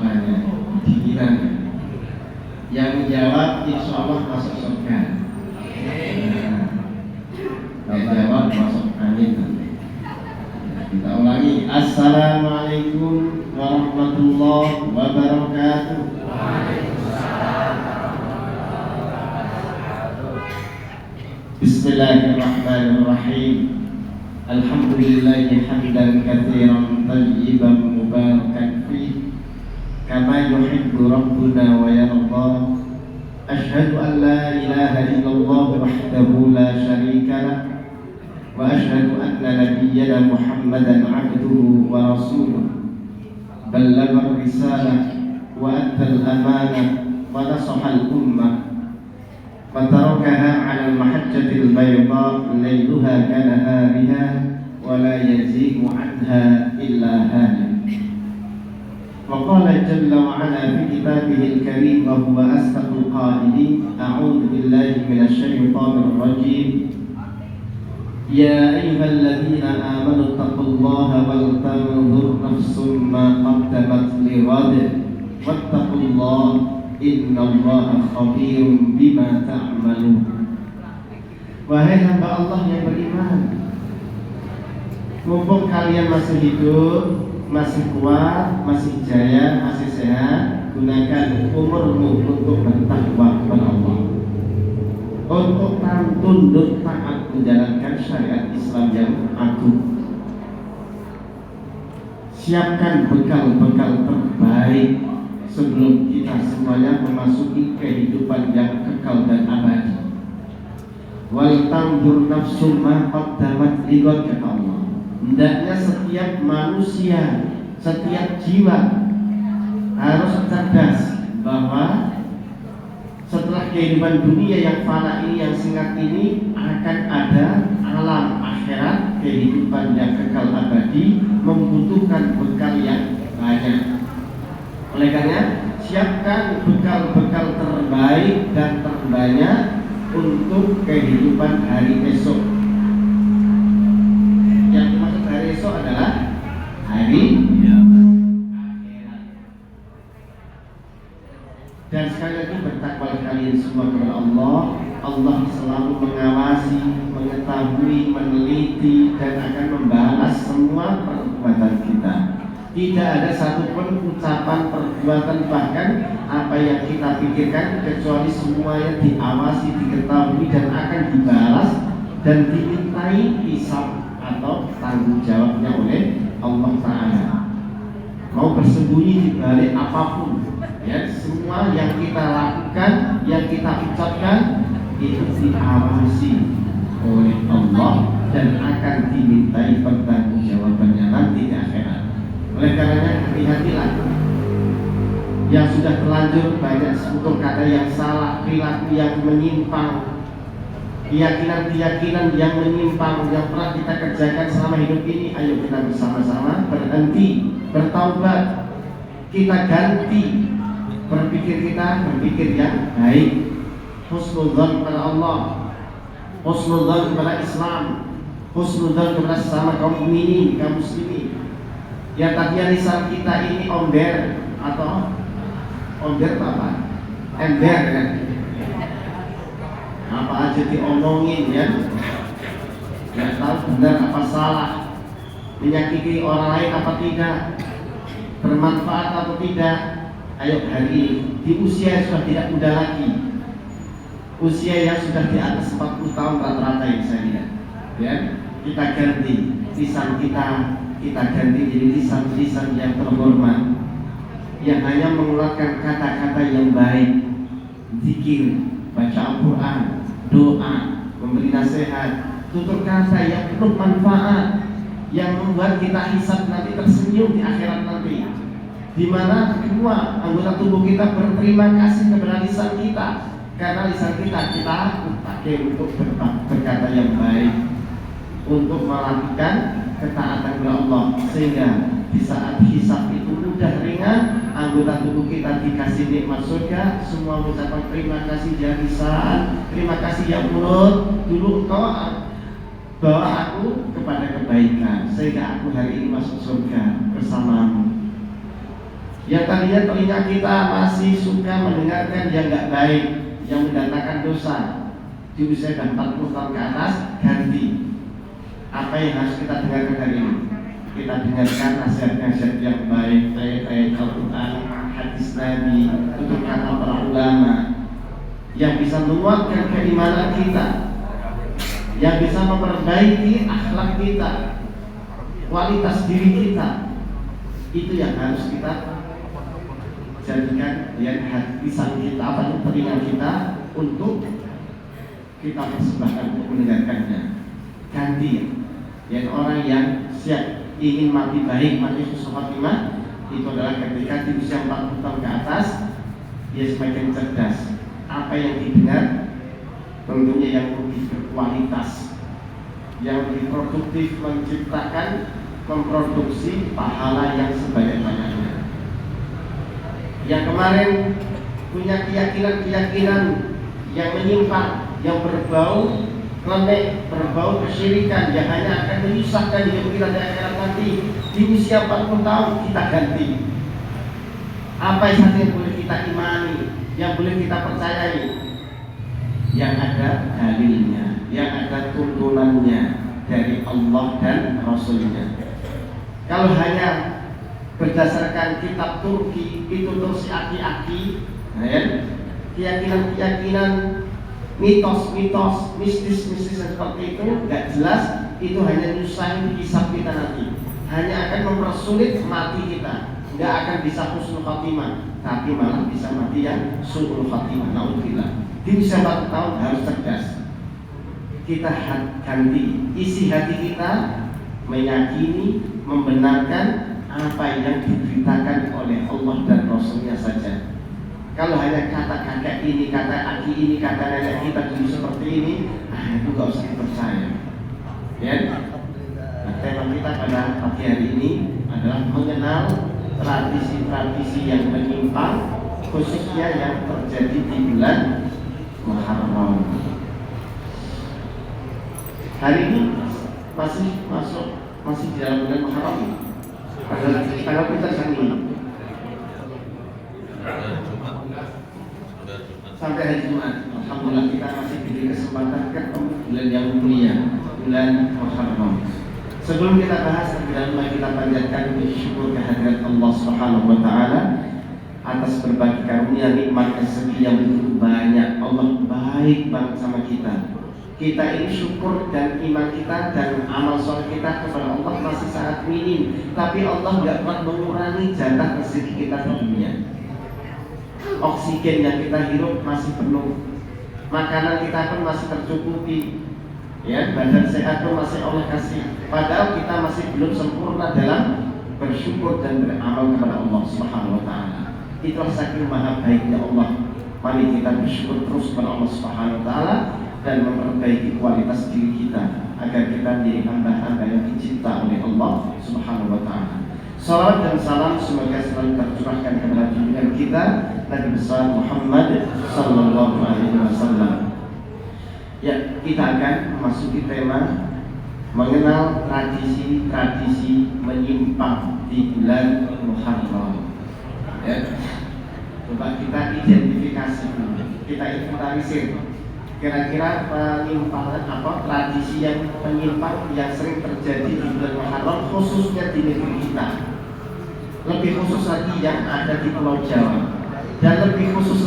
soalnya pikiran. Yang jawab insya Allah masuk surga. Yang jawab masuk amin. Kita ulangi. Assalamualaikum warahmatullahi wabarakatuh. Bismillahirrahmanirrahim. Alhamdulillahi hamdan katsiran tayyiban mubarakan fih kama yuhibbu rabbuna wa yarda. Asyhadu an la ilaha illallah wahdahu la syarika lah wa asyhadu anna nabiyyana Muhammadan abduhu wa rasuluh. Ballagha risalah wa adda al-amanah wa nasaha al-ummah وتركها على المحجة البيضاء ليلها كنهارها ولا يزيغ عنها إلا هالك. وقال جل وعلا في كتابه الكريم وهو أصدق القائلين: أعوذ بالله من الشيطان الرجيم. يا أيها الذين آمنوا اتقوا الله ولتنظر نفس ما قدمت لغد واتقوا الله innallaha khabirum bima ta'malun. Wahai hamba Allah yang beriman, mumpung kalian masih hidup, masih kuat, masih jaya, masih sehat, gunakan umurmu untuk bertakwa kepada Allah, untuk tunduk taat menjalankan syariat Islam yang agung. Siapkan bekal-bekal terbaik sebelum kita semuanya memasuki kehidupan yang kekal dan abadi. Wal tanzur nafsum ma qaddamat lighad, kata Allah. Hendaknya setiap manusia, setiap jiwa harus cerdas bahwa setelah kehidupan dunia yang fana ini, yang singkat ini, akan ada alam akhirat, kehidupan yang kekal abadi, membutuhkan bekal yang banyak. Oleh karena siapkan bekal-bekal terbaik dan terbanyak untuk kehidupan hari esok. Yang dimaksud hari esok adalah hari akhirat. Dan sekali lagi bertakwalah kalian semua kepada Allah. Allah selalu mengawasi, mengetahui, meneliti, dan akan membalas semua perbuatan kita. Tidak ada satupun ucapan, perbuatan, bahkan apa yang kita pikirkan, kecuali semuanya diawasi, diketahui, dan akan dibalas dan dimintai hisab atau tanggung jawabnya oleh Allah Ta'ala. Mau bersembunyi di balik apapun, ya, semua yang kita lakukan, yang kita ucapkan, itu diawasi oleh Allah dan akan dimintai pertanggungjawabannya nanti di akhirat. Oleh karenanya hati-hatilah. Yang sudah terlanjur banyak tutur kata yang salah, perilaku yang menyimpang, keyakinan-keyakinan yang menyimpang yang pernah kita kerjakan selama hidup ini. Ayo kita bersama-sama berhenti, bertaubat, kita ganti berpikir kita, berpikir yang baik, husnudzon kepada Allah, husnudzon kepada Islam, husnudzon kepada sesama kaum mukminin, kaum muslimin. Ya, tadinya lisan kita ini omber atau omber apa? Ember kan? Apa aja diomongin ya? Nggak tahu benar apa salah, menyakiti orang lain apa tidak, bermanfaat atau tidak. Ayo hari ini di usia yang sudah tidak muda lagi, usia yang sudah di atas 40 tahun rata-rata yang saya lihat, ya, kita ganti lisan kita ganti jadi lisan-lisan yang terhormat, yang hanya mengeluarkan kata-kata yang baik, zikir, baca Al-Quran, doa, memberi nasihat, tutur kata yang penuh manfaat, yang membuat kita hisab nanti tersenyum di akhirat nanti, di mana semua anggota tubuh kita berterima kasih kepada lisan kita, karena lisan kita pakai untuk berkata yang baik, untuk melakukan ketaatan kepada Allah, sehingga di saat hisab itu mudah ringan, anggota tubuh kita dikasih nikmat surga, semua mengucapkan terima kasih ya lisan, terima kasih ya mulut, dulu kau bawa aku kepada kebaikan, sehingga aku hari ini masuk surga bersamamu. Yang tadinya telinga kita masih suka mendengarkan yang nggak baik, yang mendatangkan dosa, di usia 40 tahun ke atas, ganti. Apa yang harus kita dengarkan hari ini? Kita dengarkan nasihat-nasihat yang baik, ayat-ayat Al-Quran, hadis Nabi, tutupan para ulama, yang bisa menguatkan keimanan kita, yang bisa memperbaiki akhlak kita, kualitas diri kita. Itu yang harus kita jadikan yang lisan kita, apa telinga kita, untuk kita persembahkan untuk mendengarkannya. Ganti yang orang yang siap ingin mati baik, mati husnul khotimah, itu adalah ketika di usia 40 tahun ke atas dia semakin cerdas. Apa yang didengar tentunya yang lebih berkualitas, yang lebih produktif, menciptakan, memproduksi pahala yang sebanyak-banyaknya. Yang kemarin punya keyakinan-keyakinan yang menyimpang, yang berbau klenik, berbau kesyirikan, yang hanya akan menyusahkan hidup kita di akhirat nanti, di usia 40 tahun kita ganti. Apa saja yang boleh kita imani, yang boleh kita percayai, yang ada dalilnya, yang ada tuntunannya dari Allah dan Rasulnya. Kalau hanya berdasarkan kitab Turki, itu terus aki-aki, keyakinan-keyakinan, mitos-mitos, mistis-mistis seperti itu nggak jelas, itu hanya nyusahin hisab kita nanti, hanya akan mempersulit mati kita, nggak akan bisa husnul khotimah, tapi malah bisa mati yang su'ul khotimah. Naudzubillah. Di usia 40 tahun harus cerdas. Kita ganti isi hati kita, meyakini, membenarkan apa yang diberitakan oleh Allah dan Rasulnya saja. Kalau hanya kata kakek ini, kata aki ini, kata nenek kita dulu seperti ini, itu gak usah dipercaya. Ya. Nah, tema kita pada pagi hari ini adalah mengenal tradisi-tradisi yang menyimpang, khususnya yang terjadi di bulan Muharram. Hari ini masih di dalam bulan Muharram. Tanggal kita ini sampai hari Jumat. Alhamdulillah kita masih diberi kesempatan ketemu bulan yang mulia, bulan Muharram. Sebelum kita bahas, mari kita panjatkan syukur kehadirat Allah Subhanahu wa taala atas berbagai karunia, nikmat, rezeki yang begitu banyak. Allah baik banget sama kita. Kita ini syukur dan iman kita dan amal soleh kita kepada Allah masih sangat minim, tapi Allah nggak pernah mengurangi jatah rezeki kita di dunia. Oksigen yang kita hirup masih penuh, makanan kita pun masih tercukupi, ya, badan sehat pun masih Allah kasih. Padahal kita masih belum sempurna dalam bersyukur dan beramal kepada Allah Subhanahu wa taala. Itulah saking maha baiknya Allah. Mari kita bersyukur terus kepada Allah Subhanahu wa taala dan memperbaiki kualitas diri kita agar kita menjadi hamba-hamba yang dicinta oleh Allah Subhanahu wa taala. Salawat dan salam semoga selalu tercurahkan kepada junjungan kita Nabi besar Muhammad sallallahu alaihi wasallam. Ya, kita akan memasuki tema mengenal tradisi-tradisi menyimpang di bulan Muharram. Ya. Coba kita identifikasi, kita inventarisir kira-kira penyimpangan apa, tradisi yang menyimpang yang sering terjadi di bulan Muharram, khususnya di negeri kita. Lebih khusus lagi yang ada di Pulau Jawa, dan lebih khusus